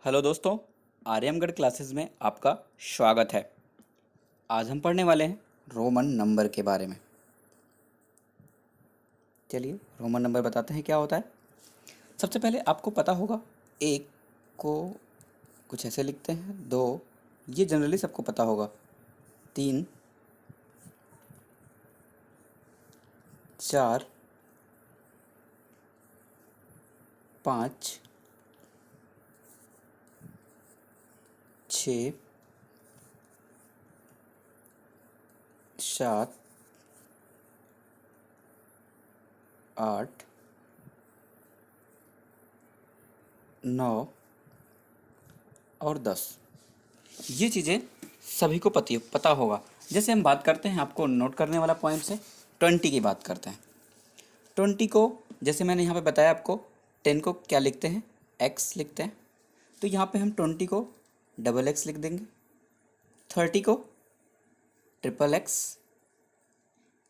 Hello दोस्तों, आर्यमगढ़ classes में आपका स्वागत है। आज हम पढ़ने वाले हैं रोमन नंबर के बारे में। चलिए रोमन नंबर बताते हैं क्या होता है। सबसे पहले आपको पता होगा, एक को कुछ ऐसे लिखते हैं, दो ये जनरली सबको पता होगा, तीन, चार, पाँच, छः, सात, आठ, नौ और 10। ये चीज़ें सभी को पता होगा। जैसे हम बात करते हैं, आपको नोट करने वाला पॉइंट से 20 की बात करते हैं। 20 को जैसे मैंने यहाँ पे बताया आपको, 10 को क्या लिखते हैं, x लिखते हैं। तो यहाँ पे हम 20 को डबल x लिख देंगे, 30 को ट्रिपल x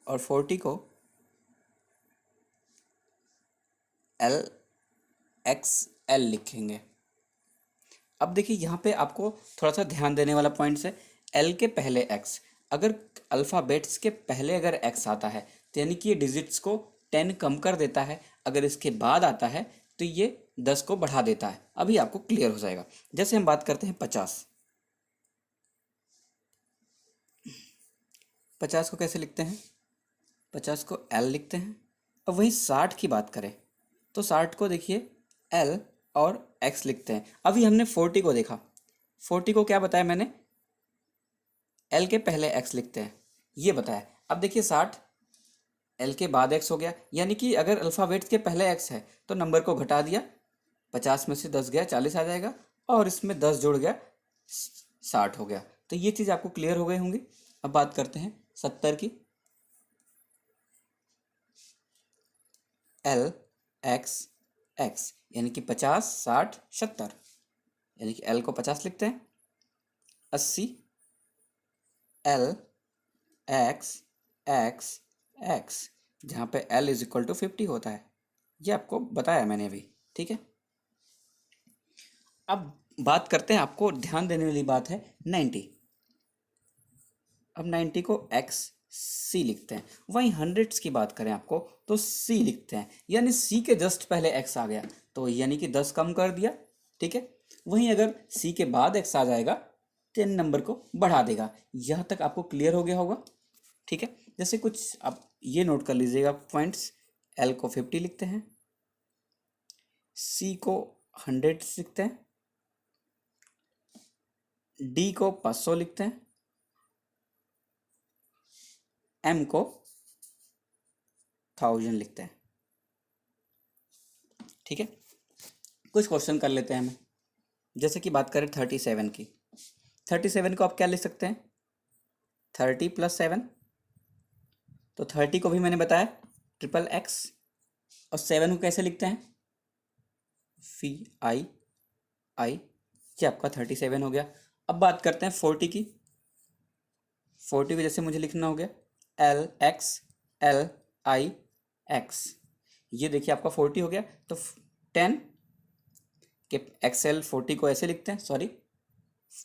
और 40 को एल एक्स एल लिखेंगे। अब देखिए यहाँ पे आपको थोड़ा सा ध्यान देने वाला पॉइंट है, एल के पहले एक्स, अगर अल्फ़ाबेट्स के पहले अगर एक्स आता है तो यानी कि ये डिजिट्स को 10 कम कर देता है। अगर इसके बाद आता है तो ये 10 को बढ़ा देता है। अभी आपको क्लियर हो जाएगा। जैसे हम बात करते हैं 50, 50 को कैसे लिखते हैं, 50 को एल लिखते हैं। अब वही 60 की बात करें तो 60 को देखिए एल और एक्स लिखते हैं। अभी हमने 40 को देखा, 40 को क्या बताया मैंने, एल के पहले एक्स लिखते हैं, ये बताया। अब देखिए 60 एल के बाद एक्स हो गया, यानी कि अगर अल्फ़ाबेट्स के पहले एक्स है तो नंबर को घटा दिया, 50 में से 10 गया 40 आ जाएगा, और इसमें 10 जुड़ गया 60 हो गया। तो ये चीज़ आपको क्लियर हो गई होंगी। अब बात करते हैं 70 की, एल एक्स एक्स यानी कि 50, 60, 70, यानी कि एल को 50 लिखते हैं, 80 एल एक्स एक्स एक्स, जहाँ पे एल इज इक्वल टू 50 होता है। ये आपको बताया मैंने अभी, ठीक है। अब बात करते हैं, आपको ध्यान देने वाली बात है 90। अब 90 को एक्स सी लिखते हैं। वहीं हंड्रेड्स की बात करें आपको तो सी लिखते हैं, यानी सी के जस्ट पहले एक्स आ गया तो यानी कि 10 कम कर दिया, ठीक है। वहीं अगर सी के बाद एक्स आ जाएगा 10 नंबर को बढ़ा देगा। यहाँ तक आपको क्लियर हो गया होगा, ठीक है। जैसे कुछ आप ये नोट कर लीजिएगा पॉइंट्स, एल को 50 लिखते हैं, सी को 100 लिखते हैं, डी को 500 लिखते हैं, एम को 1000 लिखते हैं, ठीक है। कुछ क्वेश्चन कर लेते हैं हमें। जैसे कि बात करें 37 की, 37 को आप क्या लिख सकते हैं, 30 + 7। तो 30 को भी मैंने बताया ट्रिपल एक्स, और 7 को कैसे लिखते हैं, फी आई आई, ये आपका 37 हो गया। अब बात करते हैं 40 की, 40 को जैसे मुझे लिखना हो गया L x L I x, ये देखिए आपका 40 हो गया। तो 10 के एक्सएल 40 को ऐसे लिखते हैं, सॉरी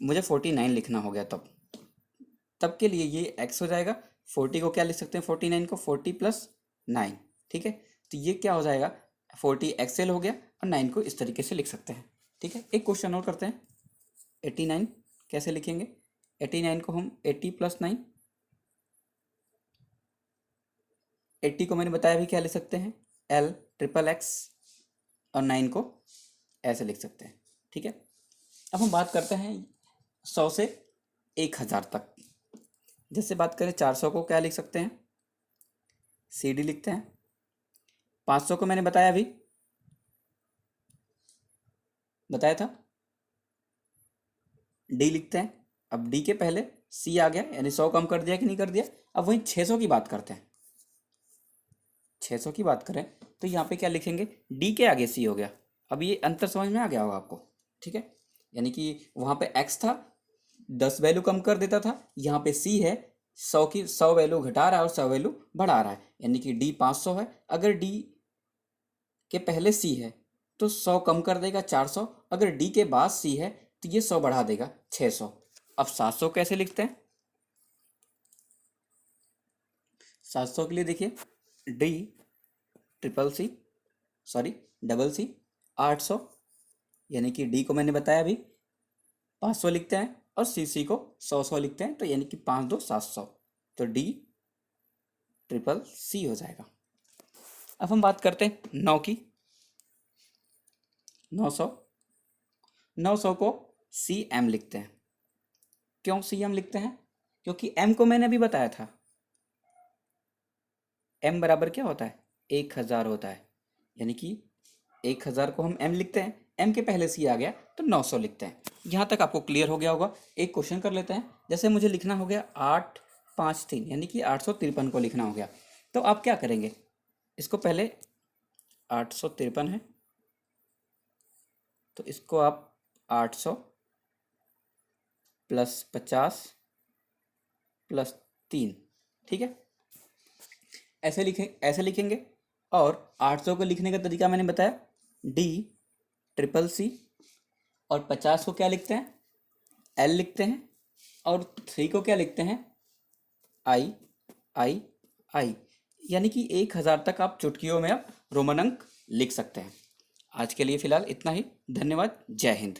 मुझे 49 लिखना हो गया, तब के लिए ये x हो जाएगा। 40 को क्या लिख सकते हैं, 49 को 40 + 9, ठीक है। तो ये क्या हो जाएगा, 40 एक्सएल हो गया, और 9 को इस तरीके से लिख सकते हैं, ठीक है। एक क्वेश्चन और करते हैं, 89 कैसे लिखेंगे, 89 को हम 80 + 9, 80 को मैंने बताया भी क्या लिख सकते हैं, एल ट्रिपल एक्स, और 9 को ऐसे लिख सकते हैं, ठीक है। अब हम बात करते हैं 100 से 1000 तक। जैसे बात करें 400 को क्या लिख सकते हैं, सी डी लिखते हैं। 500 को मैंने बताया अभी, बताया था, डी लिखते हैं। अब डी के पहले सी आ गया, यानी 100 कम कर दिया कि नहीं कर दिया। अब वहीं 600 की बात करते हैं, 600 की बात करें तो यहाँ पे क्या लिखेंगे, डी के आगे सी हो गया। अब ये अंतर समझ में आ गया होगा आपको, ठीक है। यानी कि वहाँ पे एक्स था, 10 वैल्यू कम कर देता था, यहाँ पे सी है, 100 की 100 वैल्यू घटा रहा है और 100 वैल्यू बढ़ा रहा है, यानी कि डी 500 है। अगर डी के पहले सी है तो 100 कम कर देगा 400। अगर डी के बाद सी है तो ये 100 बढ़ा देगा 600। अब 700 कैसे लिखते हैं? 700 के लिए देखिए, D triple C sorry double C 800, यानी कि डी को मैंने बताया अभी 500 लिखते हैं और सी को 100 लिखते हैं, तो यानी कि 5 2 700, तो डी ट्रिपल सी हो जाएगा। अब हम बात करते हैं 9 की। 900 900 को सी एम लिखते हैं। क्यों सी एम लिखते हैं? क्योंकि एम को मैंने अभी बताया था, एम बराबर क्या होता है? 1000 होता है, यानी कि 1000 को हम एम लिखते हैं, एम के पहले सी आ गया तो 900 लिखते हैं। यहाँ तक आपको क्लियर हो गया होगा। एक क्वेश्चन कर लेते हैं। जैसे मुझे लिखना हो गया 853, यानी कि 853 को लिखना हो गया, तो आप क्या करेंगे? इसको पहले 853 है तो इसको आप 800 प्लस 50 प्लस 3, ठीक है, ऐसे लिखेंगे। और 800 को लिखने का तरीका मैंने बताया, डी ट्रिपल सी, और 50 को क्या लिखते हैं? एल लिखते हैं, और 3 को क्या लिखते हैं? आई आई आई, यानी कि 1000 तक आप चुटकियों में आप रोमन अंक लिख सकते हैं। आज के लिए फिलहाल इतना ही। धन्यवाद। जय हिंद।